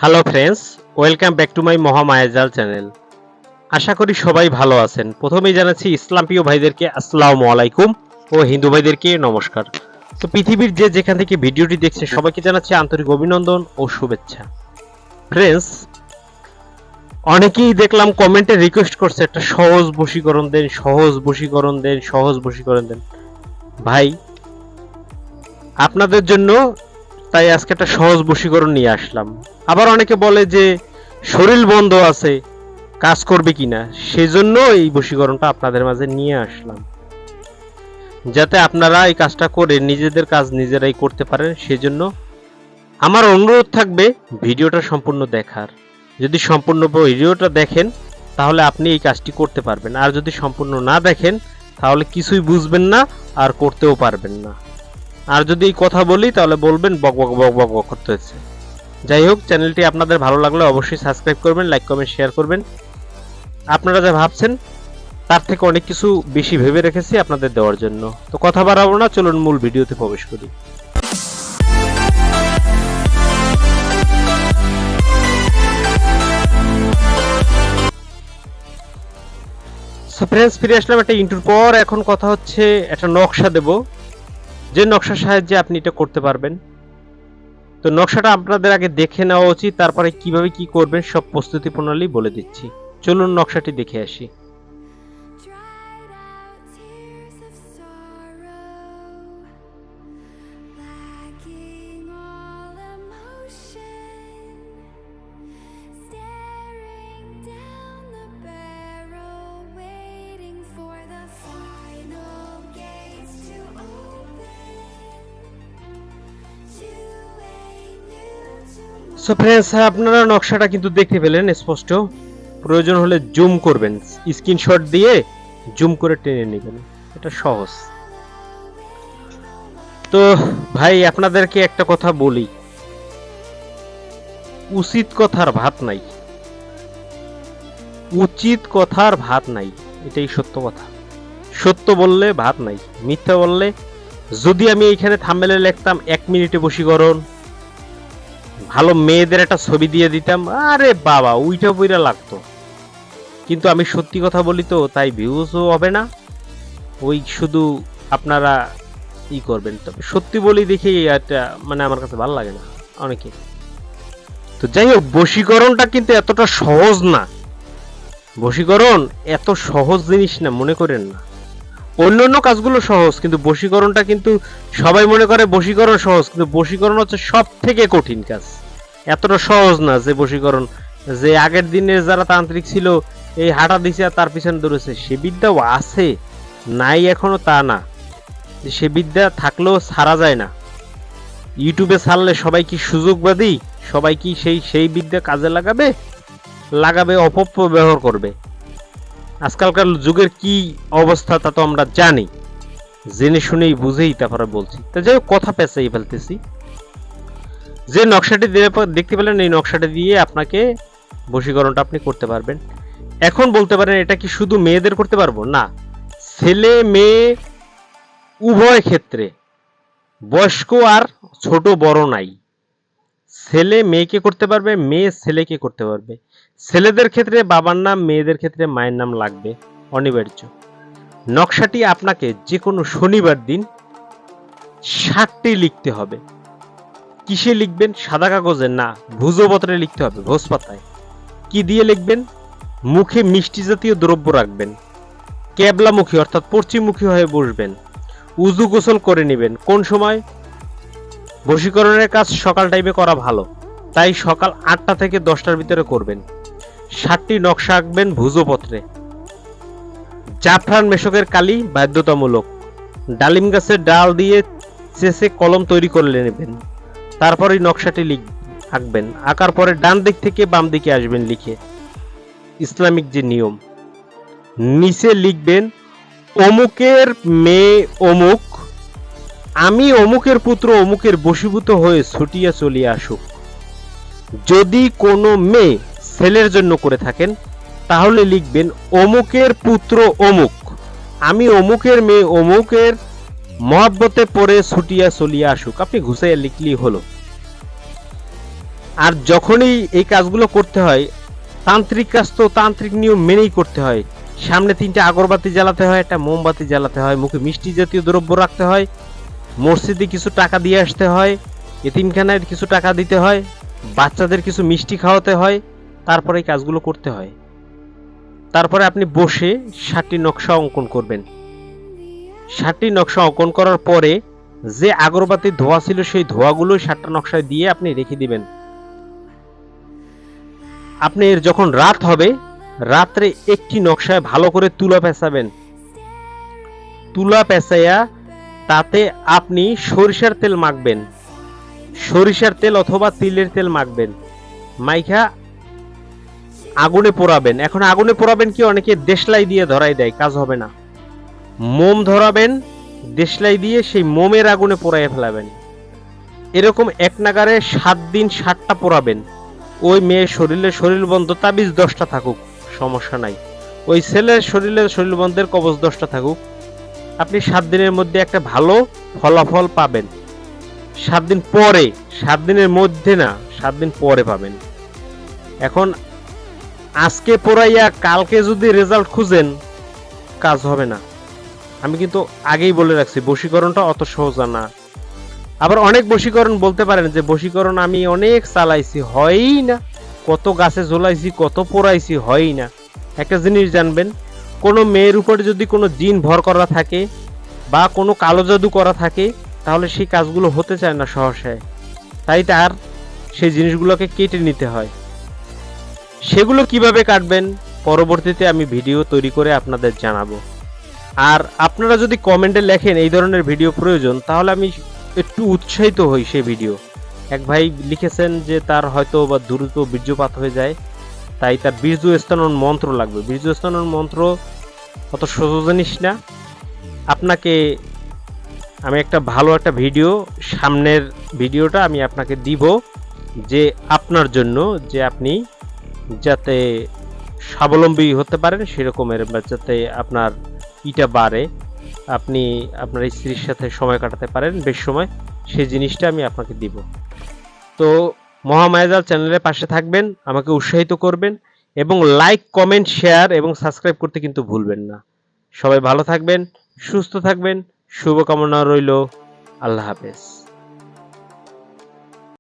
Hello friends, welcome back to my মহামায়াজাল channel. আশা করি সবাই ভালো আছেন। প্রথমেই জানাচ্ছি ইসলাম প্রিয় ভাইদেরকে আসসালামু আলাইকুম ও হিন্দু ভাইদেরকে নমস্কার। তো পৃথিবীর যে যেখান থেকে ভিডিওটি দেখছে সবাইকে জানাচ্ছি আন্তরিক অভিনন্দন ও শুভেচ্ছা। ফ্রেন্ডস, অনেকেই দেখলাম কমেন্টে রিকোয়েস্ট করছে একটা সহজ বশীকরণ দেন, সহজ বশীকরণ দেন, সহজ বশীকরণ দেন। ভাই, আপনাদের জন্য তাই আজকে একটা সহজ বশীকরণ নিয়ে আসলাম। আবার অনেকে বলে যে শরীর বন্ধ আছে, কাজ করবে কিনা, সেজন্য এই বশীকরণটা আপনাদের মাঝে নিয়ে আসলাম, যাতে আপনারা এই কাজটা করে নিজেদের কাজ নিজেরাই করতে পারেন। সেজন্য আমার অনুরোধ থাকবে ভিডিওটা সম্পূর্ণ দেখার। যদি সম্পূর্ণ ভিডিওটা দেখেন তাহলে আপনি এই কাজটি করতে পারবেন, আর যদি সম্পূর্ণ না দেখেন তাহলে কিছুই বুঝবেন না আর করতেও পারবেন না। আর যদি এই কথা বলি তাহলে বলবেন বক বক বক বক বক করতে হচ্ছে। যাই হোক, চ্যানেলটি আপনাদের ভালো লাগলে অবশ্যই সাবস্ক্রাইব করবেন, লাইক কমেন্ট শেয়ার করবেন। আপনারা যা ভাবছেন তার থেকে অনেক কিছু বেশি ভেবে রেখেছি আপনাদের দেওয়ার জন্য। তো কথা বাড়াবো না, চলুন মূল ভিডিওতে প্রবেশ করি। সো ফ্রেন্ডস, ফিরে আসলাম একটা ইন্টুর পর। এখন কথা হচ্ছে একটা নকশা দেব, যে নকশার সাহায্যে আপনি এটা করতে পারবেন। তো নকশাটা আপনাদের আগে দেখে নেওয়া উচিত, তারপরে কিভাবে কি করবেন সব প্রস্তুতি প্রণালী বলে দিচ্ছি। চলুন নকশাটি দেখে আসি। সো ফ্রেন্ডস, আপনারা নকশাটা কিন্তু দেখতে পেলেন স্পষ্ট। প্রয়োজন হলে জুম করবেন, স্ক্রিনশট দিয়ে জুম করে টেনে নেবেন, এটা সহজ। তো ভাই, আপনাদেরকে একটা কথা বলি, উচিত কথার ভাত নাই, উচিত কথার ভাত নাই, এটাই সত্য কথা। সত্য বললে ভাত নাই, মিথ্যা বললে। যদি আমি এইখানে থাম্বনেলে লিখতাম 1 মিনিটে বশীকরণ, ভালো মেয়েদের একটা ছবি দিয়ে দিতাম, আরে বাবা উইটা বইরা লাগতো। কিন্তু আমি সত্যি কথা বলি তো, তাই ভিউজও হবে না, ওই শুধু আপনারা ই করবেন। তবে সত্যি বলি দেখি এটা মানে আমার কাছে ভালো লাগে না অনেকে। তো যাই হোক, বশীকরণটা কিন্তু এতটা সহজ না, বশীকরণ এত সহজ জিনিস না মনে করেন না। অন্যান্য কাজগুলো সহজ, কিন্তু বশীকরণটা কিন্তু সবাই মনে করে বশীকরণ সহজ, কিন্তু বশীকরণ হচ্ছে সব থেকে কঠিন কাজ। এতটা সহজ না যে বশীকরণ, যে আগের দিনে যারা তান্ত্রিক ছিল এই হাঁটা দিছে আর তার পিছনে দৌড়েছে, সে বিদ্যাও আছে, নাই এখনো তা না। সে বিদ্যা থাকলেও ছাড়া যায় না। ইউটিউবে ছাড়লে সবাই কি সুযোগবাদী? সবাই কি সেই বিদ্যা কাজে লাগাবে অপব্যবহার করবে। আজকালকার যুগের কি অবস্থা তা তো আমরা জানি, জেনে শুনেই বুঝেই তারপরে বলছি। তো যাই হোক, কথা পেঁচাই ফেলতেছি। যে নকশাটি দেখতে পেলেন, এই নকশাটি দিয়ে আপনাকে বশীকরণটা আপনি করতে পারবেন। এখন বলতে পারেন এটা কি শুধু মেয়েদের করতে পারবো? না, ছেলে মেয়ে উভয় ক্ষেত্রে, বয়স্ক আর ছোট বড় নাই। ছেলে মেয়েকে করতে পারবে, মেয়ে ছেলেকে করতে পারবে। ছেলেদের ক্ষেত্রে বাবার নাম, মেয়েদের ক্ষেত্রে মায়ের নাম লাগবে অনিবার্য। নকশাটি আপনাকে যে কোনো শনিবার দিন 7টি লিখতে হবে। কিসে লিখবেন? সাদা কাগজে না, ভূজপত্রে লিখতে হবে, ভোজপাতায়। কি দিয়ে লিখবেন? মুখে মিষ্টি জাতীয় দ্রব্য রাখবেন, ক্যাবলামুখী অর্থাৎ পশ্চিমমুখী হয়ে বসবেন, উজু গোসল করে নেবেন। কোন সময়? বশীকরণের কাজ সকাল টাইমে করা ভালো, তাই সকাল 8টা থেকে 10টার ভিতরে করবেন। 7টি নকশা আঁকবেন ভূজপত্রে। জাফরান মেশকের কালি বাধ্যতামূলক। ডালিম গাছের ডাল দিয়ে চেঁচে কলম তৈরি করে নেবেন। তারপরে নকশাটি আঁকবেন। আঁকার পরে ডান দিক থেকে বাম দিকে আসবেন লিখে, ইসলামিক যে নিয়ম। নিচে লিখবেন অমুকের মেয়ে অমুক, আমি অমুকের পুত্র অমুকের বশীভূত হয়ে ছুটিয়া চলিয়া আসুক। যদি কোনো মেয়ে ছেলের জন্য করে থাকেন তাহলে লিখবেন অমুকের পুত্র অমুক, আমি অমুকের মেয়ে অমুকের মহব্বতে পড়ে ছুটিয়া চলিয়া আসুক। আপনি ঘুষাইয়া লিখলেই হলো। আর যখনই এই কাজগুলো করতে হয়, তান্ত্রিক কাজ তো তান্ত্রিক নিয়ম মেনেই করতে হয়। সামনে 3টা আগরবাতি জ্বালাতে হয়, একটা মোমবাতি জ্বালাতে হয়, মুখে মিষ্টি জাতীয় দ্রব্য রাখতে হয়, মসজিদে কিছু টাকা দিয়ে আসতে হয়, এতিমখানায় কিছু টাকা দিতে হয়, বাচ্চাদের কিছু মিষ্টি খাওয়াতে হয়, তারপরে এই কাজগুলো করতে হয়। তারপরে আপনি বসে 7টি নকশা অঙ্কন করবেন। 7টি নকশা অঙ্কন করার পরে যে আগরবাতির ধোঁয়া ছিল সেই ধোঁয়াগুলো 7টা নকশায় দিয়ে আপনি রেখে দিবেন। আপনি এর যখন রাত হবে, রাত্রে একটি নকশায় ভালো করে তুলা পেঁচাবেন। তুলা পেঁচাইয়া তাতে আপনি সরিষার তেল মাখবেন, সরিষার তেল অথবা তিলের তেল মাখবেন, মাইখা আগুনে পোড়াবেন। এখন আগুনে পোড়াবেন কি, অনেকে দেশলাই দিয়ে ধরাই দেয়, কাজ হবে না। মোম ধরাবেন, দেশলাই দিয়ে সেই মোমের আগুনে পোড়াইয়া ফেলাবেন। এরকম এক নাগারে 7 দিন 7টা পোড়াবেন। ওই মেয়ের শরীরে শরীর বন্ধ তাবিজ 10টা থাকুক, সমস্যা নাই। ওই ছেলের শরীরে শরীর বন্ধের কবজ 10টা থাকুক, আপনি 7 দিনের মধ্যে একটা ভালো ফলাফল পাবেন। 7 দিন পরে, 7 দিনের মধ্যে না, 7 দিন পরে পাবেন। এখন আজকে পোড়াইয়া কালকে যদি রেজাল্ট খুঁজেন, কাজ হবে না। আমি কিন্তু আগেই বলে রাখছি, বশীকরণটা অত সহজ না। আবার অনেক বশীকরণ বলতে পারেন যে বশীকরণ আমি অনেক চালাইছি, হয়ই না, কত গাছে ঝোলাইছি, কত পোড়াইছি, হয়ই না। একটা জিনিস জানবেন, কোনো মেয়ের উপরে যদি কোনো জিন ভর করা থাকে বা কোনো কালো জাদু করা থাকে, তাহলে সেই কাজগুলো হতে চায় না সহসায়। তাই তার সেই জিনিসগুলোকে কেটে নিতে হয়। সেগুলো কিভাবে কাটবেন পরবর্তীতে আমি ভিডিও তৈরি করে আপনাদের জানাবো। আর আপনারা যদি কমেন্টে লেখেন এই ধরনের ভিডিও প্রয়োজন, তাহলে আমি একটু উৎসাহিত হই সেই ভিডিও। এক ভাই লিখেছেন যে তার হয়তো বা দ্রুত বীর্যপাত হয়ে যায়, তাই তার বীর্য স্থানন মন্ত্র লাগবে। বীর্য স্থানন মন্ত্র অত সোজা জিনিস না। আপনাকে আমি একটা ভালো একটা ভিডিও, সামনের ভিডিওটা আমি আপনাকে দিব, যে আপনার জন্য, যে আপনি যাতে স্বাবলম্বী হতে পারেন সেরকমের, যাতে আপনার ইটা বাড়ে, আপনি আপনার স্ত্রীর সাথে সময় কাটাতে পারেন বেশ সময়, সেই জিনিসটা আমি আপনাকে দিব। তো মহামায়াজাল চ্যানেলের পাশে থাকবেন, আমাকে উৎসাহিত করবেন, এবং লাইক, কমেন্ট, শেয়ার এবং সাবস্ক্রাইব করতে কিন্তু ভুলবেন না। সবাই ভালো থাকবেন, সুস্থ থাকবেন, শুভকামনা রইল। আল্লাহ হাফেজ।